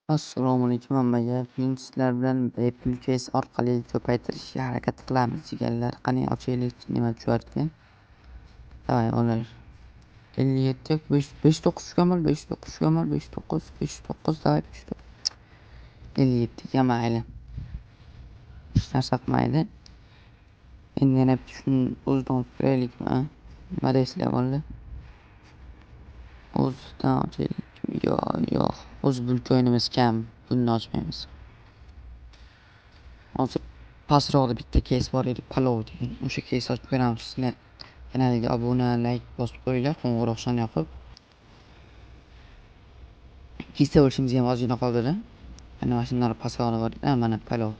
Assalomu alaykum hammaga. Bugun sizlar bilan Apple Case orqali ko'paytirishga harakat qilamiz deganlar. Qani ochaylik nima tushyapti. Davay olar. 57 yok 59 gamal 59 gamal 59 59 davay 57 ga mayli. Hech narsa qilmaydi. Endi yana shuni o'zidan ko'raylikmi? Nima deysizlar bo'ldi? O'zidan ochaylik. Yo'q. O'z bulkoinimiz kam. Buni ochmaymiz. Hozir pastroqda bitta case bor edi, palov degan. O'sha case ochib ko'ramiz. Sizlar kanalga obuna, like bosib qo'yinglar, qo'ng'iroqchani yoqib. Kista bo'lishimizga ham ozgina qoldi-da. Mana shunday pastroqda bor edi. Mana palov.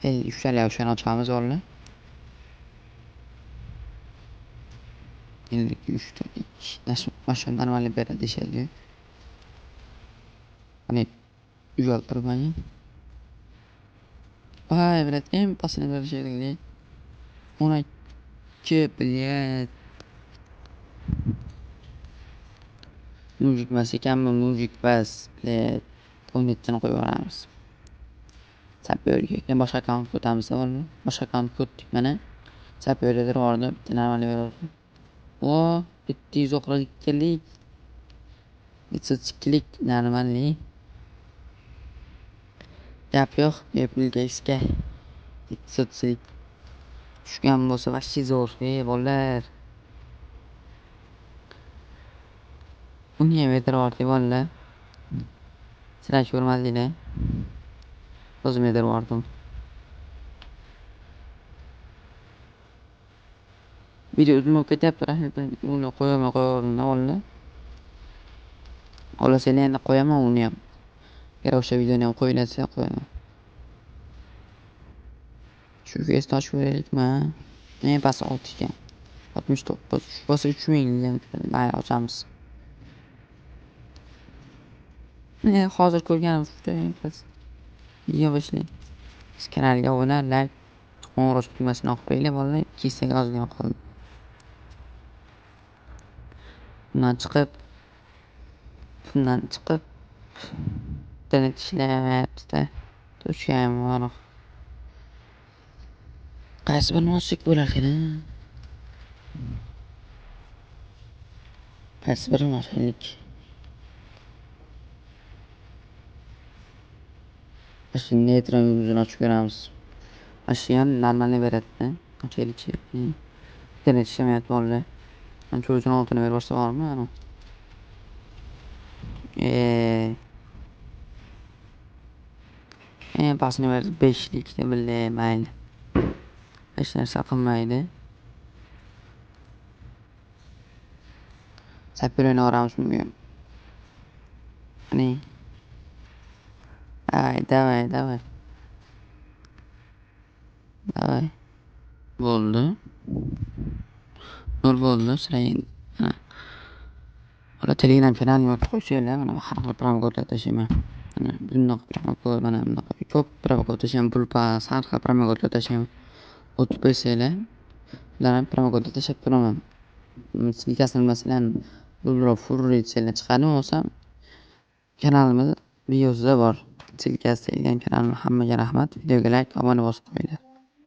53 talik o'shani ochamiz o'g'illar. 53 talik. Nashu normalniy beradi deyishadi. Qani uyaltirmang. Vay, блядь, pasini berishadi. 12, блядь. Mujik emas ekanmi, mujik bas, блядь. 17 ni qo'yib yuboramiz. Sapyorga boshqa akkaunt o'tamiz o'g'illar. Boshqa akkaunt o'tdik mana. Sapyorda bordi, bitta normalniy beradi. O, 742lik. 502lik normalniy. Gap yo'q, Apple Case'ga 702lik. Tushgan bo'lsa vashchi zo'r, bolalar. Uni ham e'tiborli bolalar. Sizlar ko'rmadinglar. O'zim e'tibordim. Video uzun bo'lib ketyapti, rahmat. Uni qo'yaman bolalar. Xohlasanglar endi qo'yaman uni ham. Agar o'sha videoni ham qo'yilsa qo'yaman. Shu case ochib ko'raylikmi? Past 6 ekan. 69. Bo'lsa 3000 mayli ochamiz. Hozir ko'rganim shunday emas. Yig'ishli. Siz kanalga obuna, like, qo'ng'iroq tugmasini yoqib qo'yinglar bolalar. Kestaga ozgina qoldi. Bundan chiqib internet ishlamayapti-da. To'shgan bor. Qaysi birini ochsak bo'larkan? Qaysi birini ochaylik? Mana Netron yuzini ochib ko'ramiz. Mana shu ham normalniy beradi-da. Ochaylik. Internet ishlamayapti bolalar. Mana shu 16 ni berib yuborsa bormi? Mana. Pasini berdi 5lik deb mayli. Hech narsa qilmaydi. Sapyorni olamiz bunga. Qani. Davay. Bo'ldi. Nol bo'ldi, sirang. Mana Telegram kanalimga o'tib qo'ysanglar, mana har xil promokodlar tashlayman. Mana bunaqa promokod, mana bunaqa ko'p promokod tashlayman. Pulpas, har xil promokodlar tashlayman. O'tib qo'ysanglar, ular ham promokodlar tashlab turaman. Silkasini bilmasanglar, Bulro Furri desanglar chiqadi, bo'lsam kanalimiz biosida bor. Silkasi kelgan kanalimga hammaga rahmat. Videoga like, obuna bosib qo'yinglar.